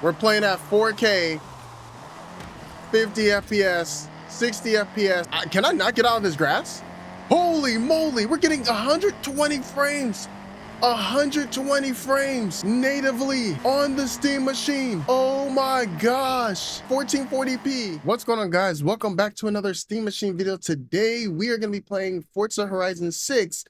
We're playing at 4K, 50 FPS, 60 FPS. Can I not get out of this grass? Holy moly, we're getting 120 frames. 120 frames natively on the Steam machine. Oh my gosh, 1440p. What's going on, guys? Welcome back to another Steam machine video. Today we are going to be playing Forza Horizon 6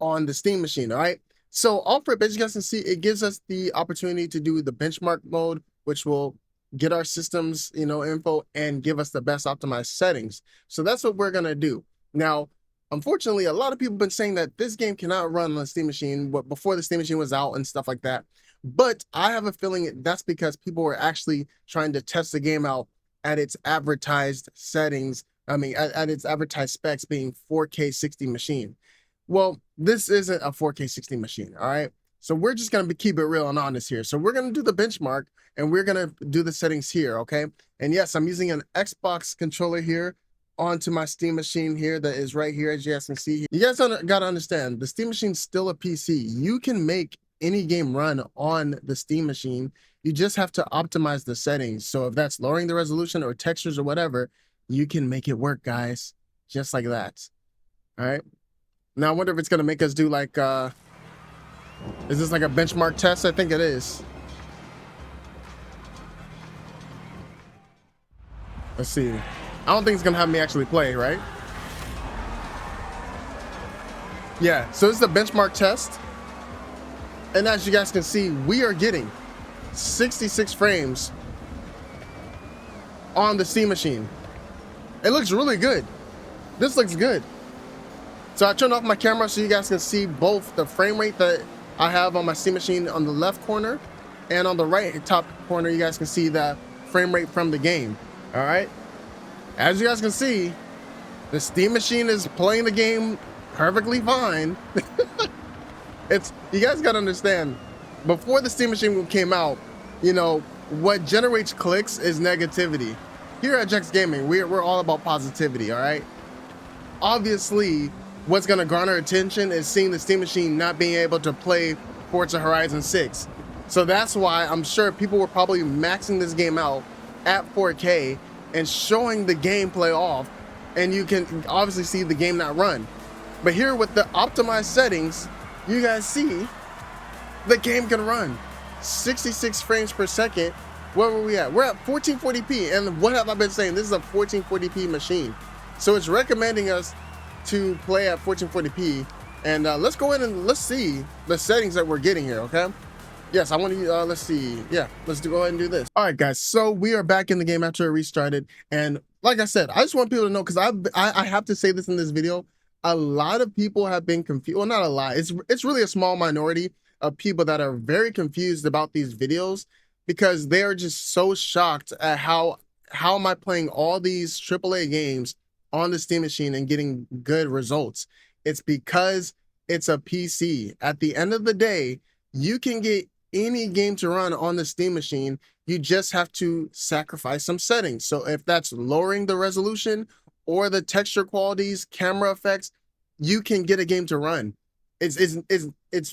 on the Steam machine. All right, so off rip, as you guys can see, it gives us the opportunity to do the benchmark mode, which will get our systems info and give us the best optimized settings. So that's what we're going to do now. Unfortunately, a lot of people have been saying that this game cannot run on the Steam machine before the Steam machine was out and stuff like that. But I have a feeling that's because people were actually trying to test the game out at its advertised settings. I mean, at its advertised specs being 4K 60 machine. Well, this isn't a 4K 60 machine, all right? So we're just going to keep it real and honest here. So we're going to do the benchmark and we're going to do the settings here, okay? And yes, I'm using an Xbox controller here onto my Steam machine here that is right here, as you guys can see. You guys gotta understand, the Steam machine's still a PC. You can make any game run on the Steam machine. You just have to optimize the settings. So if that's lowering the resolution or textures or whatever, you can make it work, guys, just like that. All right, now I wonder if it's gonna make us do like is this like a benchmark test? I think it is. Let's see. I don't think it's gonna have me actually play, right? Yeah, so this is a benchmark test. And as you guys can see, we are getting 66 frames on the Steam machine. It looks really good. This looks good. So I turned off my camera so you guys can see both the frame rate that I have on my Steam machine on the left corner, and on the right top corner, you guys can see the frame rate from the game. All right. As you guys can see, the Steam machine is playing the game perfectly fine. You guys gotta understand, before the Steam machine came out, what generates clicks is negativity. Here at JECS Gaming, we're all about positivity, all right? Obviously, what's gonna garner attention is seeing the Steam machine not being able to play Forza Horizon 6. So that's why I'm sure people were probably maxing this game out at 4K and showing the gameplay off, and you can obviously see the game not run. But here with the optimized settings, you guys see the game can run 66 frames per second. Where were we at? We're at 1440p, and what have I been saying? This is a 1440p machine, so it's recommending us to play at 1440p. And let's go in and let's see the settings that we're getting here, okay? Yes, I want to, let's see. Yeah, let's go ahead and do this. All right, guys, so we are back in the game after it restarted. And like I said, I just want people to know, because I have to say this in this video, a lot of people have been confused. Well, not a lot. It's really a small minority of people that are very confused about these videos, because they are just so shocked at how am I playing all these AAA games on the Steam machine and getting good results. It's because it's a PC. At the end of the day, you can get any game to run on the Steam machine. You just have to sacrifice some settings. So if that's lowering the resolution or the texture qualities, camera effects, you can get a game to run. It's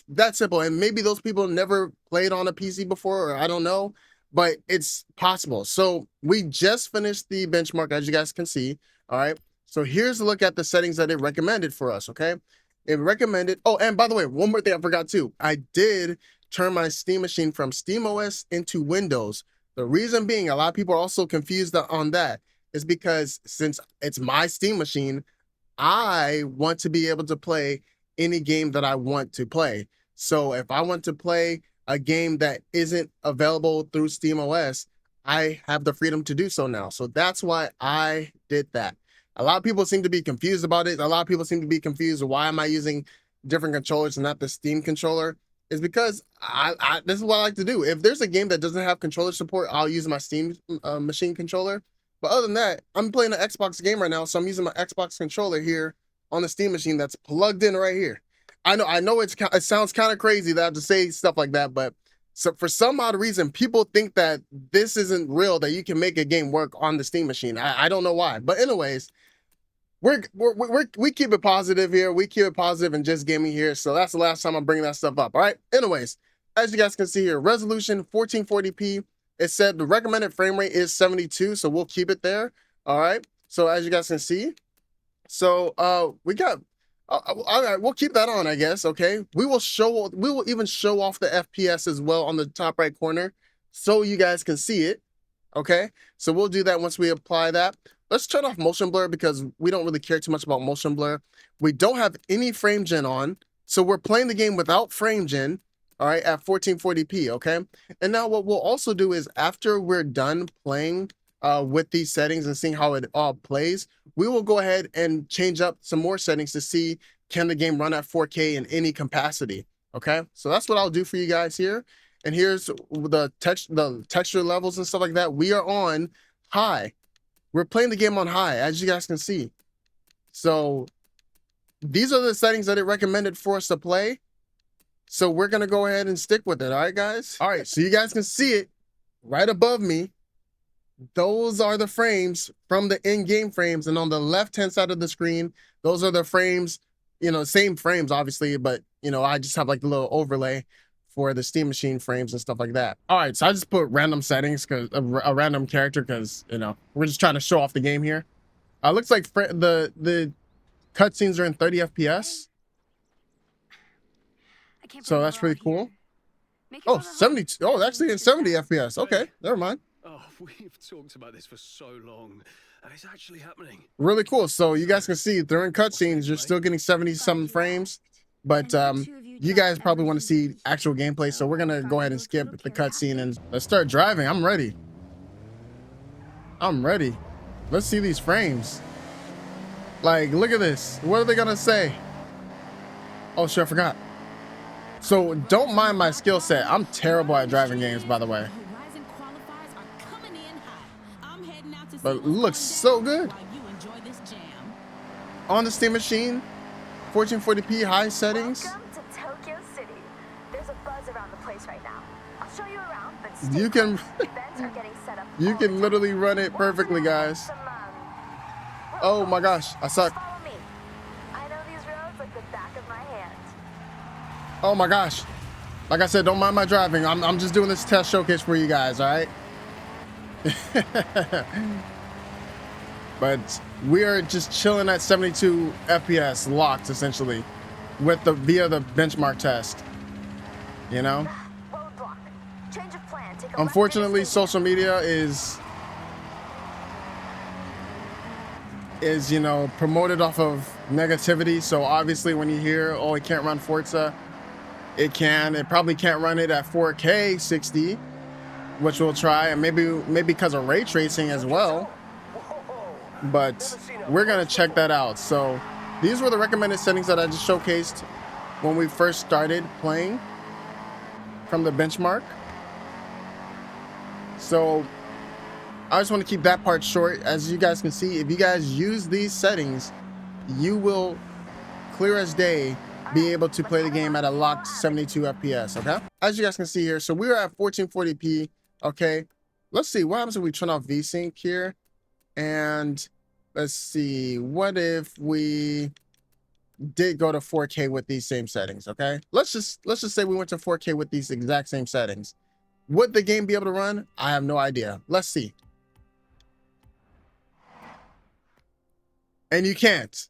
that simple. And maybe those people never played on a PC before, or I don't know, but it's possible. So we just finished the benchmark, as you guys can see. All right, so here's a look at the settings that it recommended for us. Okay, it recommended, oh, and by the way, one more thing I forgot too. I did turn my Steam machine from SteamOS into Windows. The reason being, a lot of people are also confused on that, is because since it's my Steam machine, I want to be able to play any game that I want to play. So if I want to play a game that isn't available through SteamOS, I have the freedom to do so now. So that's why I did that. A lot of people seem to be confused about it. A lot of people seem to be confused, why am I using different controllers and not the Steam controller? Is because this is what I like to do. If there's a game that doesn't have controller support, I'll use my Steam machine controller. But other than that, I'm playing an Xbox game right now, so I'm using my Xbox controller here on the Steam machine that's plugged in right here. I know it sounds kind of crazy that I have to say stuff like that, but so for some odd reason, people think that this isn't real, that you can make a game work on the Steam machine. I don't know why, but anyways, we keep it positive here. We keep it positive and just gaming here. So that's the last time I'm bringing that stuff up. All right. Anyways, as you guys can see here, resolution 1440p, it said the recommended frame rate is 72, so we'll keep it there. All right. So as you guys can see, so we got all right, we'll keep that on, I guess. Okay. We will even show off the FPS as well on the top right corner so you guys can see it. Okay. So we'll do that once we apply that. Let's turn off motion blur because we don't really care too much about motion blur. We don't have any frame gen on. So we're playing the game without frame gen. All right, at 1440p, okay? And now what we'll also do is after we're done playing with these settings and seeing how it all plays, we will go ahead and change up some more settings to see can the game run at 4K in any capacity, okay? So that's what I'll do for you guys here. And here's the texture levels and stuff like that. We are on high. We're playing the game on high, as you guys can see. So these are the settings that it recommended for us to play. So we're going to go ahead and stick with it. All right, guys. All right. So you guys can see it right above me. Those are the frames from the in-game frames. And on the left-hand side of the screen, those are the frames, you know, same frames, obviously. But, you know, I just have like the little overlay for the Steam Machine frames and stuff like that. All right. So I just put random settings because a random character because, you know, we're just trying to show off the game here. Looks like the cutscenes are in 30 FPS. So that's pretty cool. Oh, 72. Oh, actually in 70 FPS. Okay, never mind. Oh, we've talked about this for so long, and it's actually happening. Really cool. So you guys can see during cutscenes, you're still getting 70-something frames, but you guys probably want to see actual gameplay. So we're gonna go ahead and skip the cutscene and let's start driving. I'm ready. I'm ready. Let's see these frames. Like, look at this. What are they gonna say? Oh, sure, I forgot. So don't mind my skill set. I'm terrible at driving games, by the way. But it looks so good. On the Steam Machine, 1440p high settings. Welcome to Tokyo City. There's a buzz around the place right now. I'll show you around, but you can literally run it perfectly, guys. Oh my gosh, I suck. Follow me. I know these roads like the back of my hand. Oh my gosh. Like I said, don't mind my driving. I'm just doing this test showcase for you guys, all right? But we are just chilling at 72 FPS locked essentially with via the benchmark test. You know? Roadblock. Change of plan. Take a Unfortunately, social media is you know, promoted off of negativity. So obviously when you hear, oh, it can't run Forza, it probably can't run it at 4K 60, which we'll try, and maybe because of ray tracing as well. But we're gonna check that out. So these were the recommended settings that I just showcased when we first started playing from the benchmark. So I just want to keep that part short. As you guys can see, if you guys use these settings, you will clear as day be able to play the game at a locked 72 FPS, okay? As you guys can see here, so we are at 1440p, okay? Let's see, what happens if we turn off VSync here? And let's see, what if we did go to 4K with these same settings, okay? Let's just say we went to 4K with these exact same settings. Would the game be able to run? I have no idea. Let's see. And you can't,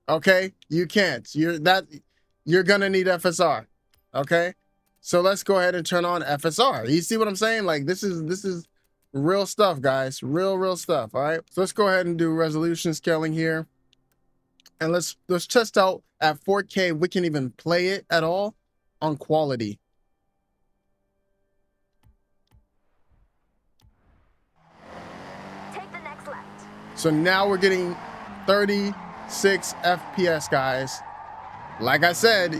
okay? You can't. You're gonna need FSR, okay? So let's go ahead and turn on FSR. You see what I'm saying? Like this is real stuff, guys. Real stuff. All right. So let's go ahead and do resolution scaling here, and let's test out at 4K. We can even play it at all on quality. Take the next left. So now we're getting 36 FPS, guys. Like I said,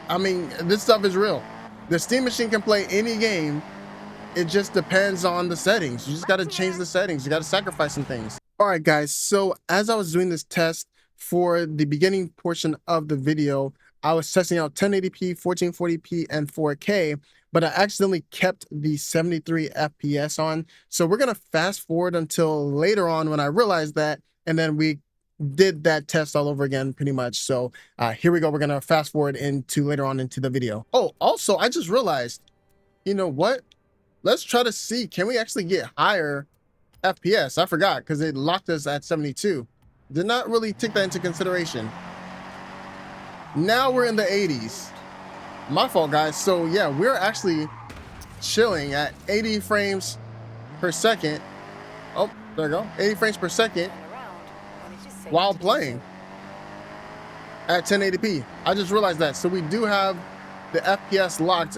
I mean, this stuff is real. The Steam Machine can play any game. It just depends on the settings. You just got to change the settings. You got to sacrifice some things. All right, guys. So as I was doing this test for the beginning portion of the video, I was testing out 1080p, 1440p, and 4K, but I accidentally kept the 73 FPS on. So we're going to fast forward until later on when I realized that, and then we did that test all over again pretty much. So here we go. We're going to fast forward into later on into the video. Oh, also, I just realized, you know what? let's try to see, can we actually get higher FPS? I forgot because it locked us at 72. Did not really take that into consideration. Now we're in the 80s. My fault, guys. So yeah, we're actually chilling at 80 frames per second. Oh, there we go. 80 frames per second while playing at 1080p. I just realized that. So we do have the FPS locked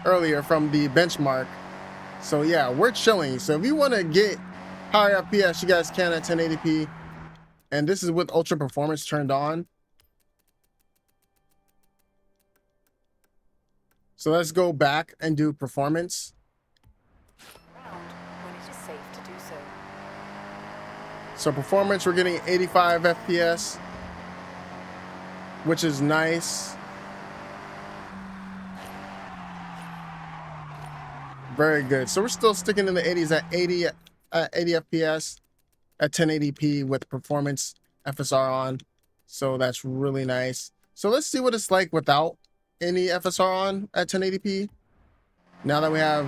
earlier from the benchmark. So yeah, we're chilling. So if you want to get higher FPS, you guys can at 1080p. And this is with ultra performance turned on. So let's go back and do performance. When it is safe to do so. So performance, we're getting 85 FPS, which is nice. Very good. So we're still sticking in the 80s at 80 FPS at 1080p with performance FSR on. So that's really nice. So let's see what it's like without any FSR on at 1080p. Now that we have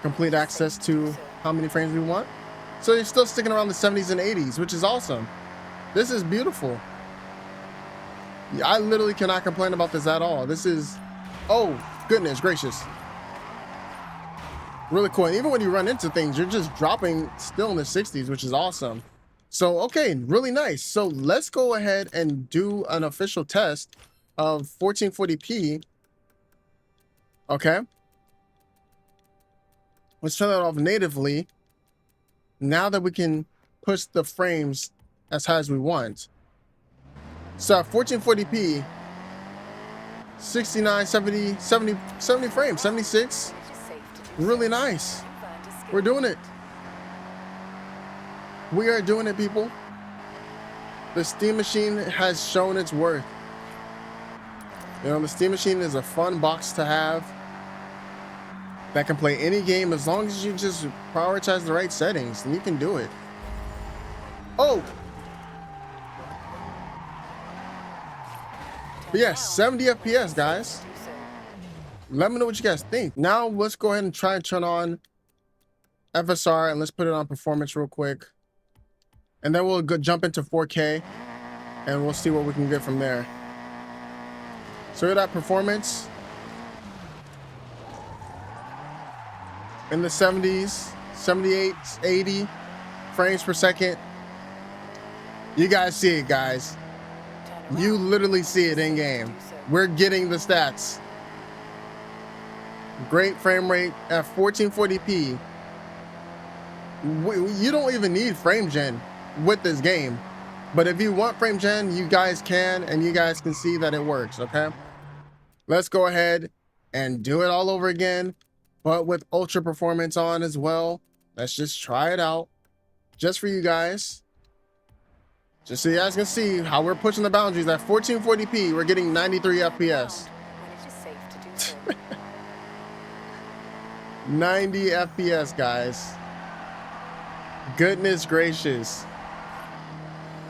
complete access to how many frames we want. So you're still sticking around the 70s and 80s, which is awesome. This is beautiful. I literally cannot complain about this at all. This is, oh goodness gracious, really cool. And even when you run into things, you're just dropping still in the 60s, which is awesome. So okay, really nice. So let's go ahead and do an official test of 1440p. Okay, let's turn that off natively. Now that we can push the frames as high as we want. So at 1440p, 69, 70 frames, 76. Really nice. We're doing it. We are doing it, people. The Steam Machine has shown its worth. You know, the Steam Machine is a fun box to have that can play any game as long as you just prioritize the right settings, and you can do it. Oh! But yeah, 70 FPS, guys. Let me know what you guys think. Now let's go ahead and try and turn on FSR, and let's put it on performance real quick. And then we'll go jump into 4K, and we'll see what we can get from there. So we're at performance in the 70s, 78, 80 frames per second. You guys see it, guys. You literally see it in game. We're getting the stats. Great frame rate at 1440p. You don't even need frame gen with this game. But if you want frame gen, you guys can, and you guys can see that it works, okay? Let's go ahead and do it all over again, but with ultra performance on as well. Let's just try it out just for you guys. Just so you guys can see how we're pushing the boundaries. At 1440p, we're getting 93 FPS. 90 FPS, guys. Goodness gracious.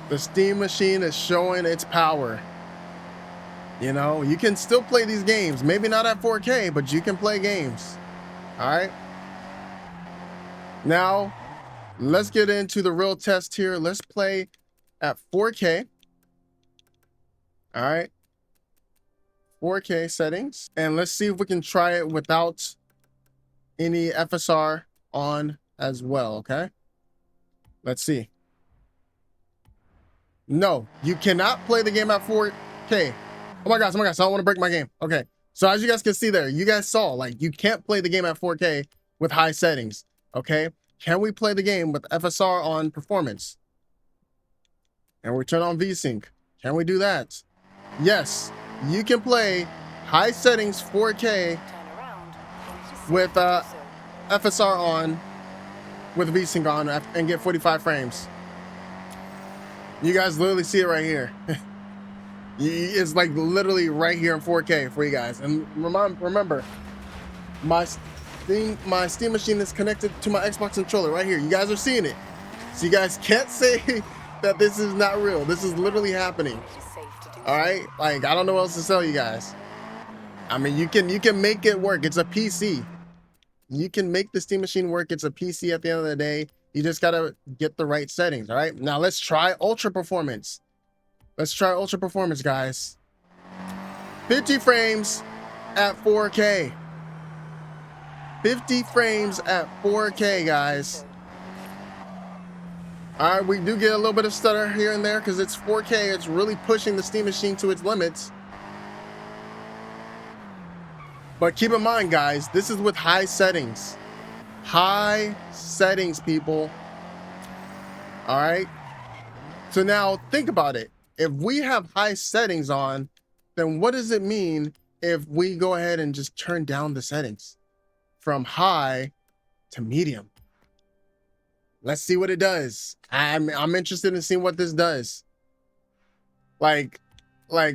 The Steam Machine is showing its power. You know, you can still play these games. Maybe not at 4K, but you can play games. All right. Now, let's get into the real test here. Let's play at 4K. All right. 4K settings. And let's see if we can try it without any FSR on as well, okay? Let's see. No, you cannot play the game at 4K. Oh my gosh, I don't want to break my game. Okay, so as you guys can see there, you guys saw, like, you can't play the game at 4K with high settings, okay? Can we play the game with FSR on performance? And we turn on VSync. Can we do that? Yes, you can play high settings 4K with FSR on, with VSync on, and get 45 frames. You guys literally see it right here. It's like literally right here in 4K for you guys. And remember, my Steam Machine is connected to my Xbox controller right here. You guys are seeing it. So you guys can't say that this is not real. This is literally happening. All right? Like, I don't know what else to tell you guys. I mean, you can make it work. It's a PC. You can make the Steam Machine work. It's a PC at the end of the day. You just gotta get the right settings, all right? Now let's try Ultra Performance. Let's try Ultra Performance, guys. 50 frames at 4K. 50 frames at 4K, guys. All right, we do get a little bit of stutter here and there because it's 4K. It's really pushing the Steam Machine to its limits. But keep in mind, guys, this is with high settings. High settings, people. All right. So now think about it. If we have high settings on, then what does it mean if we go ahead and just turn down the settings from high to medium? Let's see what it does. I'm interested in seeing what this does. Like,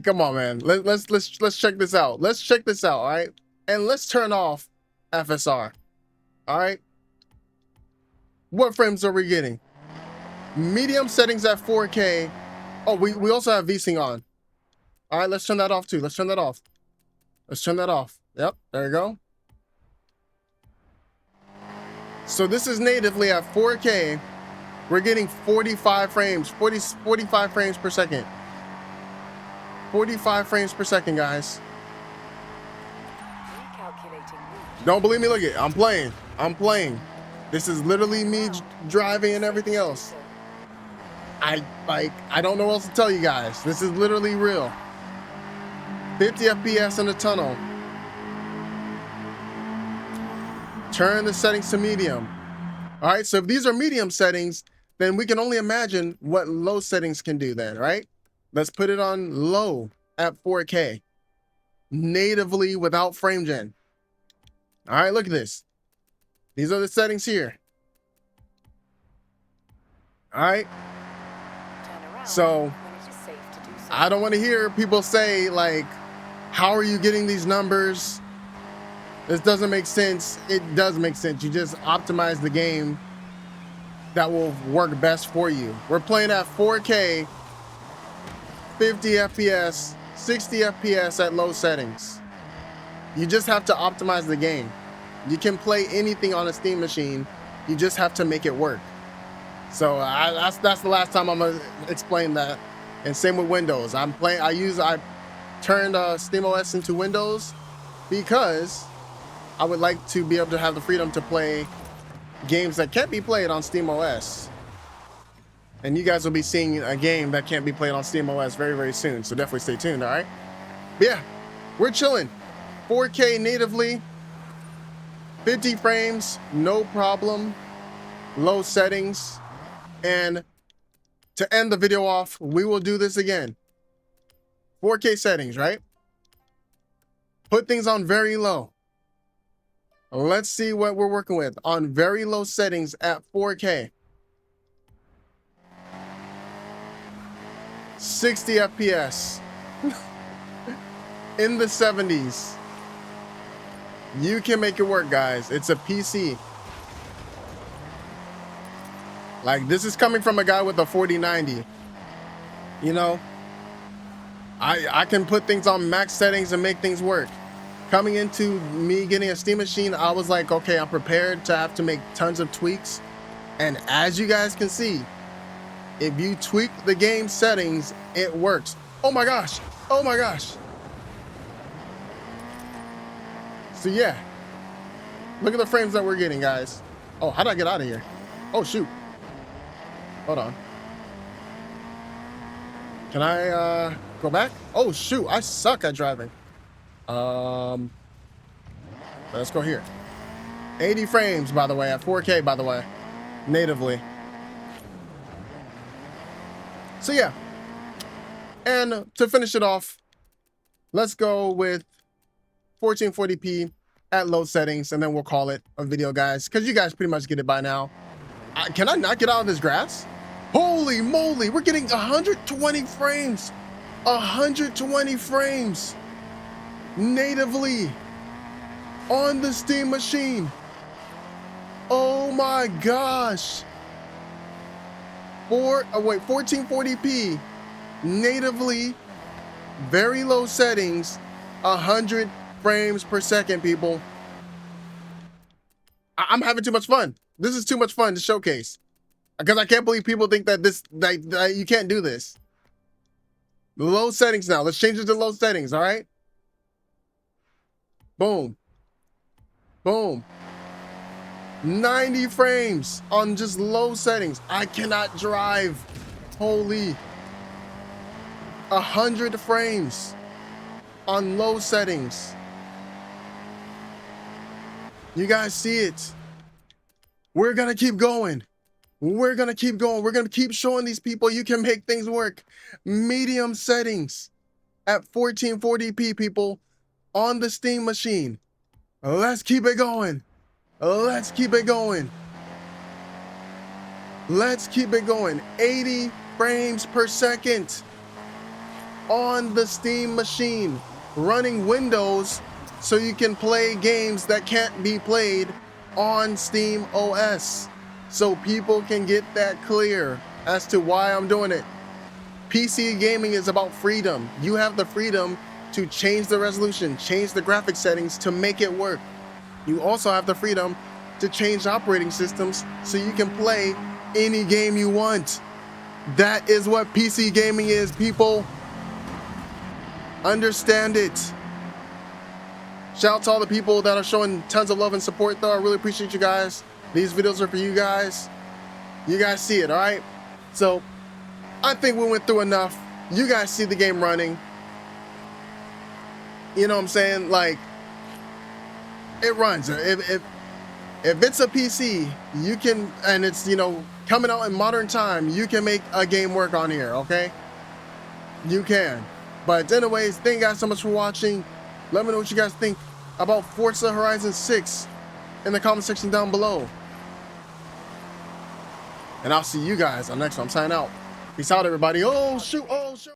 come on, man. Let's check this out. Let's check this out, all right? And let's turn off FSR. All right. What frames are we getting? Medium settings at 4K. Oh, we also have VSync on. All right, let's turn that off too. Let's turn that off. Let's turn that off. Yep, there you go. So this is natively at 4K. We're getting 45 frames, 45 frames per second. 45 frames per second, guys. Don't believe me? Look at it. I'm playing. I'm playing. This is literally me driving and everything else. I don't know what else to tell you guys. This is literally real. 50 FPS in the tunnel. Turn the settings to medium. All right, so if these are medium settings, then we can only imagine what low settings can do then, right? Let's put it on low at 4K. Natively without frame gen. All right, look at this. These are the settings here. All right. So I don't want to hear people say like, how are you getting these numbers? This doesn't make sense. It does make sense. You just optimize the game that will work best for you. We're playing at 4K, 50 FPS, 60 FPS at low settings. You just have to optimize the game. You can play anything on a Steam machine. You just have to make it work. So that's the last time I'm gonna explain that. And same with Windows. I turned SteamOS into Windows because I would like to be able to have the freedom to play games that can't be played on SteamOS. And you guys will be seeing a game that can't be played on SteamOS very, very soon. So definitely stay tuned, all right? But yeah, we're chilling. 4K natively, 50 frames, no problem, low settings. And to end the video off, we will do this again. 4K settings, right? Put things on very low. Let's see what we're working with on very low settings at 4K. 60 FPS. In the 70s. You can make it work, guys. It's a PC. Like, this is coming from a guy with a 4090. You know, I can put things on max settings and make things work. Coming into me getting a Steam machine, I was like, okay, I'm prepared to have to make tons of tweaks. And as you guys can see, if you tweak the game settings, it works. Oh my gosh. Oh my gosh. So yeah, look at the frames that we're getting, guys. Oh, how did I get out of here? Oh, shoot. Hold on. Can I go back? Oh, shoot. I suck at driving. Let's go here. 80 frames, by the way, at 4K, by the way, natively. So yeah. And to finish it off, let's go with 1440p at low settings, and then we'll call it a video, guys, because you guys pretty much get it by now. Can I not get out of this grass? Holy moly, we're getting 120 frames. 120 frames natively on the Steam machine. Oh my gosh. 1440p natively, very low settings, 120 frames per second, people. I'm having too much fun. This is too much fun to showcase. Because I can't believe people think that that you can't do this. Low settings now. Let's change it to low settings, all right? Boom. Boom. 90 frames on just low settings. I cannot drive. Holy. 100 frames on low settings. You guys see it? We're gonna keep going. We're gonna keep going. We're gonna keep showing these people you can make things work. Medium settings at 1440p, people, on the Steam machine. Let's keep it going. Let's keep it going. Let's keep it going. 80 frames per second on the Steam machine, running Windows so you can play games that can't be played on Steam OS. So people can get that clear as to why I'm doing it. PC gaming is about freedom. You have the freedom to change the resolution, change the graphic settings to make it work. You also have the freedom to change operating systems so you can play any game you want. That is what PC gaming is, people. Understand it. Shout out to all the people that are showing tons of love and support, though. I really appreciate you guys. These videos are for you guys. You guys see it, all right? So I think we went through enough. You guys see the game running. You know what I'm saying? Like, it runs. If it's a PC, you can, and it's, you know, coming out in modern time, you can make a game work on here, okay? You can. But anyways, thank you guys so much for watching. Let me know what you guys think about Forza Horizon 6 in the comment section down below. And I'll see you guys on the next one. I'm signing out. Peace out, everybody. Oh, shoot. Oh, shoot.